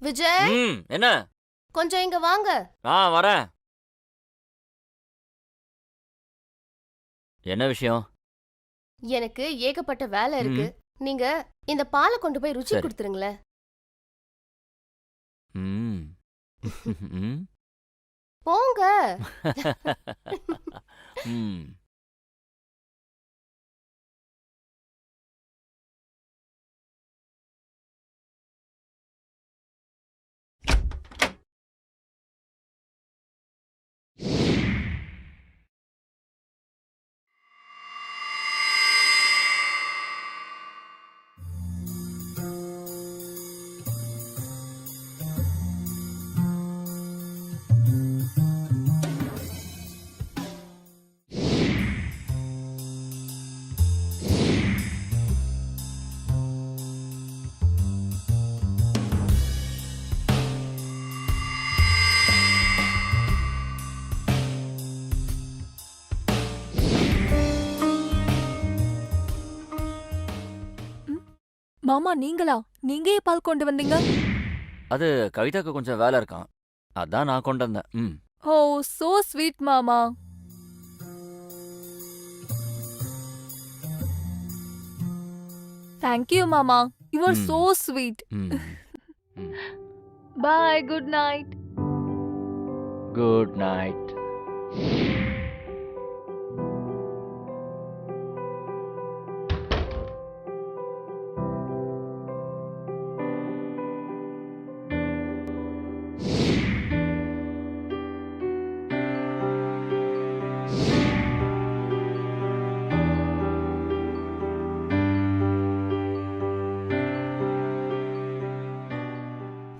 விஜய், என்ன? கொஞ்சம் இங்க வாங்க. வரேன். என்ன விஷயம்? எனக்கு ஏகப்பட்ட வேலை இருக்கு. நீங்க இந்த பாலை கொண்டு போய் ருச்சி கொடுத்துருங்களேன். போங்க. மாமா நீங்களா? நீங்க ஏன் பால் கொண்டு வந்தீங்க? அது கவிதாக்கு கொஞ்சம் வேலை இருக்கான், அதான் நான் கொண்டு வந்தேன். ஓ சோ ஸ்வீட் மாமா. Thank you மாமா. You are so sweet. Bye, good night. Good night.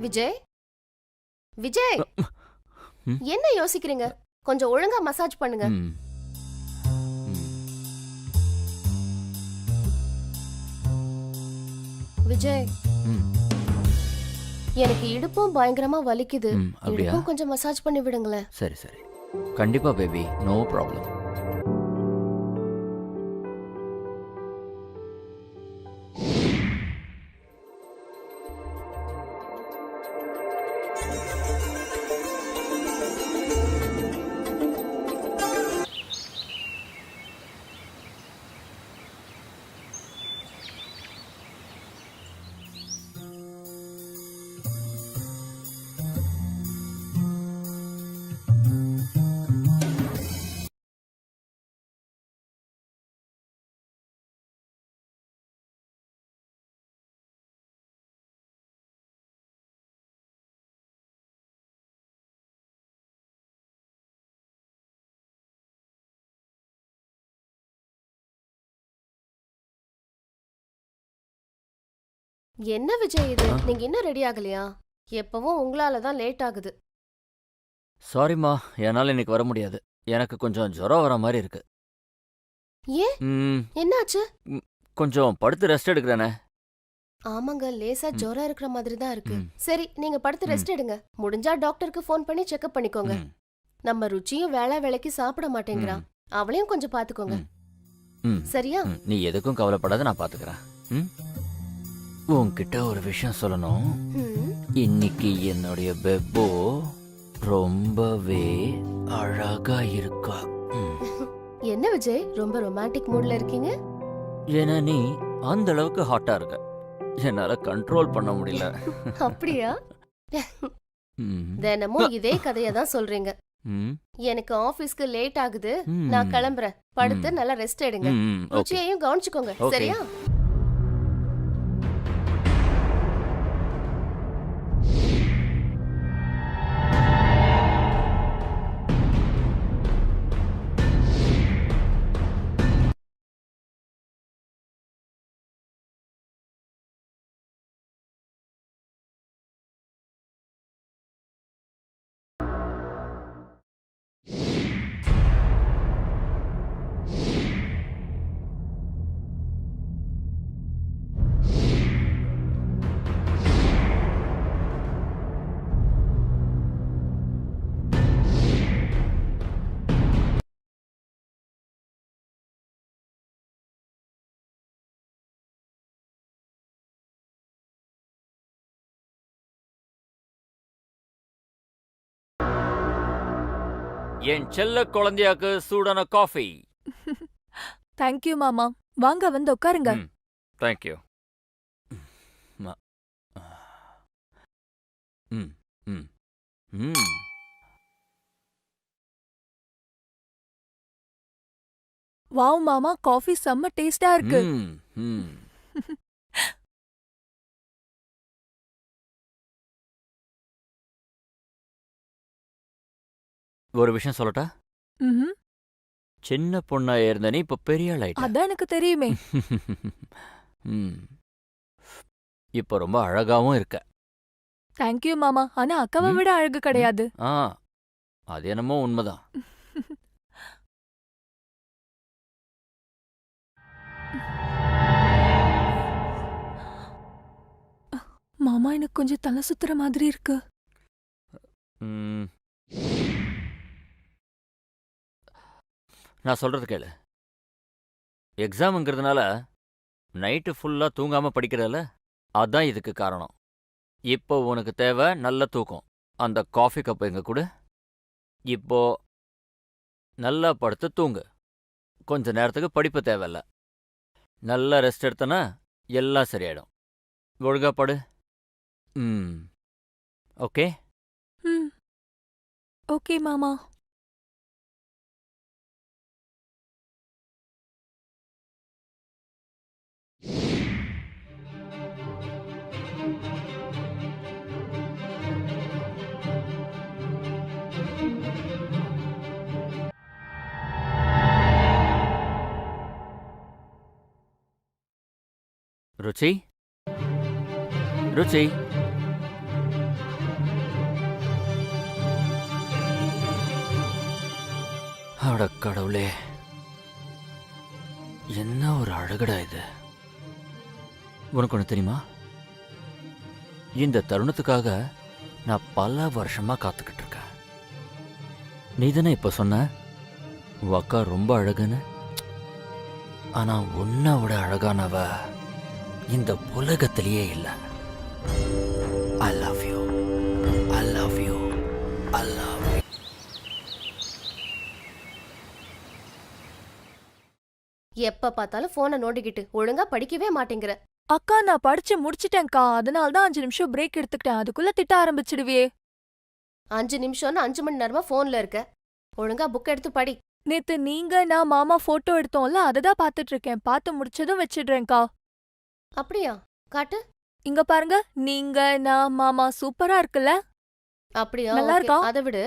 Vijay, Vijay, என்ன யோசிக்கிறீங்க? கொஞ்சம் ஒழுங்கா மசாஜ் பண்ணுங்க. விஜய், எனக்கு இடுப்பும் பயங்கரமா வலிக்குது. இடுப்பும் கொஞ்சம் மசாஜ் பண்ணி விடுங்களேன். சரி சரி, கண்டிப்பா பேபி, நோ ப்ராப்ளம். என்ன விஜய் இது? நீங்க இன்னும் ரெடி ஆகலையா? எப்பவும் உங்களால தான் லேட் ஆகுது. சாரிம்மா, என்னால இன்னைக்கு வர முடியாது. எனக்கு கொஞ்சம் ஜுரம் வர மாதிரி இருக்கு. ஏன், என்னாச்சு? கொஞ்சம் படுத்து ரெஸ்ட் எடுக்கிறேனே. ஆமாங்க, லேசா ஜுரம் இருக்கிற மாதிரி தான் இருக்கு. சரி, நீங்க படுத்து ரெஸ்ட் எடுங்க. முடிஞ்சா டாக்டருக்கு ஃபோன் பண்ணி செக்அப் பண்ணிக்கோங்க. நம்ம ருச்சியும் வேளா வேலைக்கு சாப்பிட மாட்டேங்கிறான், அவளையும் கொஞ்சம் பாத்துக்கோங்க. சரியா? நீ எதுக்கும் கவலைப்படாத, நான் பாத்துக்கிறேன். உன்கிட்ட ஒரு விஷயம் சொல்லணும். இன்னைக்கு என்னுடைய பெப்போ ரொம்பவே அழகா இருக்கா. என்ன விஜய், ரொம்ப ரொமான்டிக் மூட்ல இருக்கீங்க? ஏன்னா நீ அந்த அளவுக்கு ஹாட்டா இருக்க, என்னால கண்ட்ரோல் பண்ண முடியல. அப்படியா? தினமும் இதே கதையை தான் சொல்றீங்க. எனக்கு ஆபீஸ்க்கு லேட் ஆகுது, நான் கிளம்புறேன். படுத்து நல்லா ரெஸ்ட் எடுங்க. ருச்சியையும் கவனிச்சுக்கோங்க, சரியா? என் செல்ல குழந்தையாக்கு சூடான காஃபி. தேங்க்யூ மாமா. வாங்க வந்து உட்காருங்க. தேங்க்யூ. ம் ம் ம் வாவ் மாமா, காஃபி செம்ம டேஸ்டா இருக்கு. ம் ம் ஒரு விஷயம் சொல்லட்டா? ம்ஹும். சின்ன பொண்ணா இருந்த நீ இப்ப பெரிய ஆள் ஆயிட்ட. அதான் எனக்கு தெரியுமே. ம். இப்ப ரொம்ப அழகாவும் இருக்க. தேங்க்யூ மாமா. ஆனா அக்காவை விட அழகு கிடையாது. ஆ, அது என்னமோ உண்மைதான். மாமா, எனக்கு கொஞ்சம் தலை சுத்துற மாதிரி இருக்கு. ம். நான் சொல்றது கேளு. எக்ஸாம்ங்கிறதுனால நைட்டு ஃபுல்லா தூங்காம படிக்கிறல, அதான் இதுக்கு காரணம். இப்போ உனக்கு தேவை நல்ல தூக்கம். அந்த காஃபி கப் எங்க கொடு. இப்போ நல்லா படுத்து தூங்கு. கொஞ்ச நேரத்துக்கு படிப்பு தேவையில்ல. நல்லா ரெஸ்ட் எடுத்தனா எல்லாம் சரியாயிடும். ஒழுங்கா படு. ம். ஓகே. ம். ஓகே மாமா. ருச்சி, ருச்சி. அட கடவுளே, என்ன ஒரு அழகுடா இது. உனக்கு ஒன்று தெரியுமா? இந்த தருணத்துக்காக நான் பல வருஷமா காத்துக்கிட்டு இருக்கேன். நீ தானே இப்ப சொன்ன உன் அக்கா ரொம்ப அழகுன்னு. ஆனா உன்னை விட அழகானவ இந்த உலகத்திலேயே இல்லை. I love you, I love you, I love you. எப்ப பார்த்தாலும் போனை நோண்டிக்கிட்டு ஒழுங்கா படிக்கவே மாட்டேங்கிற. அக்கா, நான் படிச்சு முடிச்சிட்டேன்க்கா. அதனால தான் 5 நிமிஷம் பிரேக் எடுத்துக்கிட்டேன். அதுக்குள்ள திட்ட ஆரம்பிச்சிடுவியே. 5 நிமிஷம்னு 5 மணி நேரமா போன்ல இருக்க. ஒழுங்கா புக் எடுத்து படி. நேத்து நீங்க நான் மாமா போட்டோ எடுத்தோம்ல, அததான் பாத்துட்டு இருக்கேன். பார்த்து முடிச்சதும் வச்சிடுறேன்க்கா. அப்படியா? காட்டு. இங்க பாருங்க, நீங்க நான் மாமா சூப்பரா இருக்குல்ல? அப்படியா? நல்லா ஓகே. இருக்கா? அதை விடு,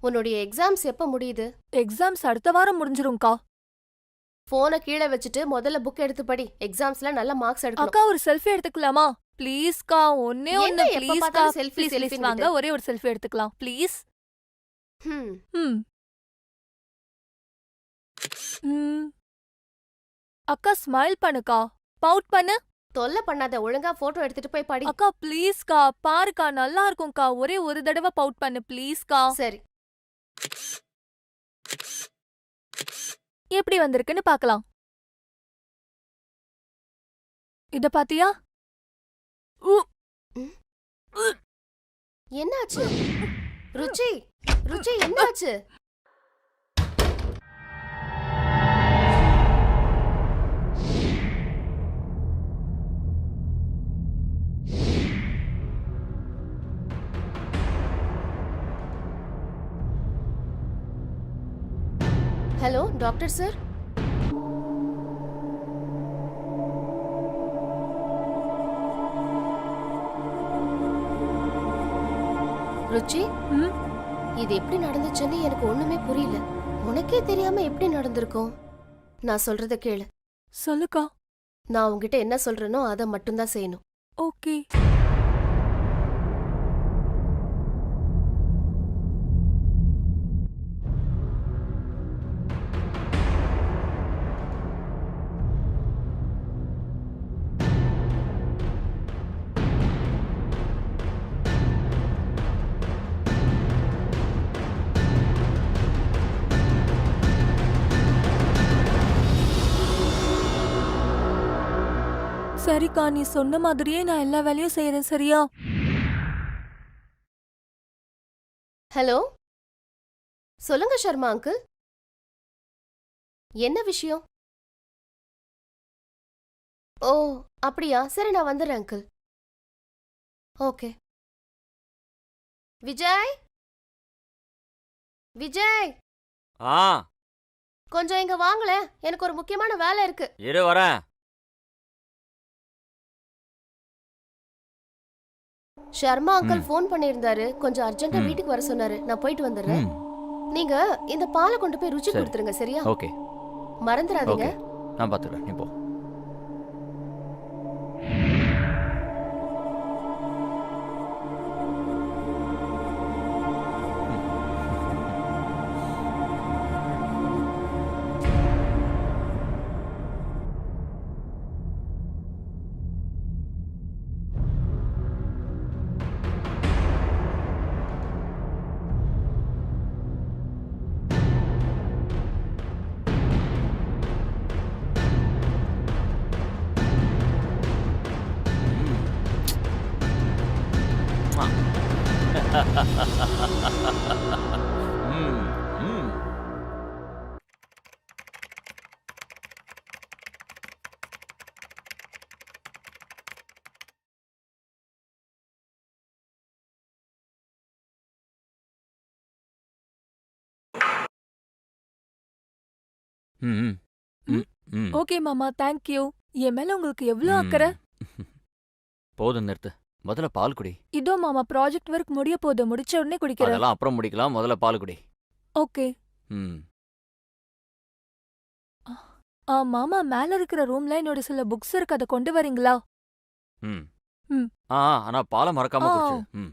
உன்னுடைய எக்ஸாம்ஸ் எப்ப முடியுது? எக்ஸாம்ஸ் அடுத்த வாரம் முடிஞ்சிரும்க்கா. போனை கீழே வச்சுட்டு முதல்ல புக் எடுத்து படி. எக்ஸாம்ஸ்ல நல்ல மார்க்ஸ் எடுக்கணும். அக்கா, ஒரு செல்ஃபி எடுத்துக்கலாமா? ப்ளீஸ்க்கா, ஒன்னே என்ன ஒன்னு எப்ப ப்ளீஸ்க்கா. பார்த்தாலும் selfie, ப்ளீஸ் ப்ளீஸ் selfie-ன்னு வாங்க, ஒரே ஒரு செல்ஃபி எடுத்துக்கலாம் ப்ளீஸ். ஹம். ம். ம். அக்கா, ஸ்மைல் பண்ணுக்கா. பவுட் பண்ணு. தொல்லை பண்ணாத, ஒழுங்கா போட்டோ எடுத்துட்டு போய் படி. அக்கா ப்ளீஸ்க்கா, பாருக்கா, நல்லா இருக்கும்க்கா. ஒரே ஒரு தடவை பவுட் பண்ணு ப்ளீஸ்க்கா. சரி. எப்படி வந்திருக்குன்னு பார்க்கலாம். இத பாத்தியா? என்னாச்சு? ருச்சி, ருச்சி என்னாச்சு? Hello doctor sir. ருச்சி, ம். இது எப்படி நடந்துச்சுன்னு எனக்கு ஒண்ணுமே புரியல. உனக்கே தெரியாம எப்படி நடந்திருக்கும்? நான் சொல்றத கேளு. சொல்லுக்கா. நான் உன்கிட்ட என்ன சொல்றேனோ அதை மட்டும்தான் செய்யணும். ஓகே. சரிக்கா, நீ சொன்ன மாதிரியே நான் எல்லா வேலையும் செய்யறேன், சரியா? ஹலோ சொல்லுங்க சர்மா அங்கிள். என்ன விஷயம்? ஓ அப்படியா, சரி நான் வந்துடுறேன் அங்கிள். ஓகே. விஜய், விஜய் ஆ கொஞ்சம் இங்க வாங்களேன், எனக்கு ஒரு முக்கியமான வேலை இருக்கு. இரு வரேன். ஷர்மா அங்கிள் ம். ஃபோன் பண்ணியிருந்தாரு, கொஞ்சம் அர்ஜென்ட்டா ம். வீட்டுக்கு வர சொன்னாரு. நான் போயிட்டு வந்துடுறேன். ம், நீங்க இந்த பாலை கொண்டு போய் ருச்சி சரி. கொடுத்துருங்க, சரியா? ஓகே மறந்துடாதீங்க. ஓகே நான் பார்த்துக்கிறேன், நீ போ. ம், ம். ம், ம், ம், ம். ஓகே மாமா, தேங்க்யூ. என் மேல உங்களுக்கு எவ்வளவு அக்கறை? போதும் நிறுத்து. முதல்ல பால் குடி. இதோ மாமா, ப்ராஜெக்ட் ஒர்க் முடிய போகுது, முடிச்ச உடனே குடிக்கிறேன். அதெல்லாம் அப்புறம் முடிக்கலாம், முதல்ல பால் குடி. ஓகே. ம். மாமா, மேல இருக்கிற ரூம்ல என்னோட சில புக்ஸ் இருக்கு, அதை கொண்டு வரீங்களா? ம். ம். ஆனா பாலை மறக்காம ஆ. குடிச்சிடு. ம்.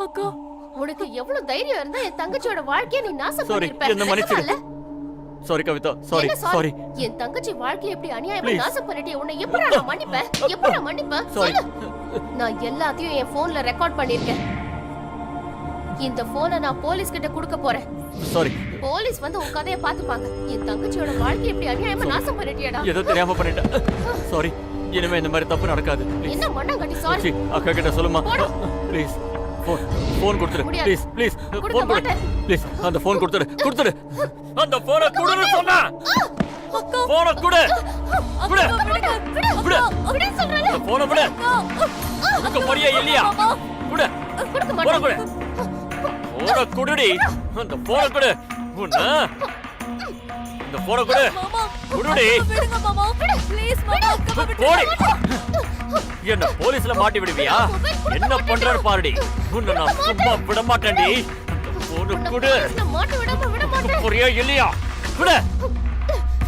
அக்கா, உனக்கு எவ்வளவு தைரியம் இருந்தா என் தங்கச்சியோட வாழ்க்கையை நீ நாசம் சாரி, பண்ணிருப்ப. என்ன மன்னிச்சிடு. நிஜமால? சாரி கவிதா, சாரி என்ன sorry? சாரி. என் தங்கச்சி வாழ்க்கையை எப்படி அநியாயமா Please. நாசம் பண்ணிட்டிய, உன்னை எப்படா நான் மன்னிப்பேன்? எப்படா மன்னிப்பேன்? சாரி. சொல்லு. நான் எல்லாத்தையும் என் போன்ல ரெக்கார்ட் பண்ணிருக்கேன். இந்த போனை நான் போலீஸ் கிட்ட கொடுக்க போறேன். சாரி. போலீஸ் வந்து உன் கதையை பாத்துப்பாங்க. என் தங்கச்சியோட வாழ்க்கையை எப்படி அநியாயமா நாசம் பண்ணிட்டியடா. ஏதோ தெரியாம பண்ணிட்டேன். சாரி. இனிமே இந்த மாதிரி தப்பு நடக்காது. ப்ளீஸ். என்ன மண்ணாங்கட்டி சாரி. அக்கா கிட்ட சொல்லுமா. போடா. ப்ளீஸ். ஃபோன் கொடுத்துடு. முடியாது. Please please. கொடுக்க ஃபோன் கொடு. மாட்டேன். ப்ளீஸ் அந்த ஃபோன் கொடுத்துடு. கொடுத்துடு. அந்த ஃபோனை கொடுன்னு சொன்னா. ஃபோனை கொடு. கொடு. கொடு. அப்படி சொல்றல. அந்த ஃபோனை கொடு. கொடுக்க போறியா இல்லையா? கொடு. கொடுக்க ஃபோனை மாட்டேன். கொடு. ஃபோனை கொடுடி. அந்த ஃபோனை கொடு. உன்ன இந்த ஃபோனை கொடு. மாமா குடுடி. விடுங்க மாமா ப்ளீஸ் மாமா அக்காவை விட்டு போடி. என்ன போலீஸ்ல மாட்டி விடுவியா? என்ன பண்றாரு பாருடி. உன்னை நான் சும்மா விட மாட்டேன்டி. போன குடு. நான் மாட்ட விடாம விட மாட்டேன். புரியா இல்லையா? குடு.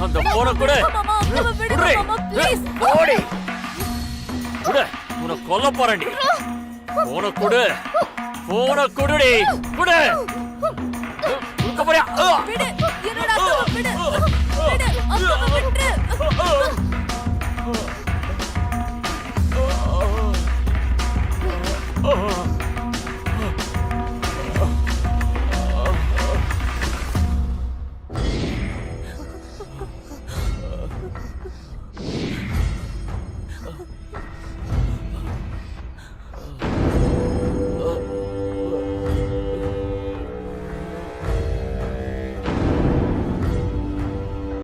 அந்த போன குடு. மாமா அக்காவை விடுங்க குடுடி. மாமா ப்ளீஸ் போடி. குடு. உன்னை கொல்ல போறேன்டி. போன குடு. போன குடுடி. குடு. குடுக்க போறியா? விடு என்னடா அக்காவை விடு விடு அக்காவை விட்டு Oh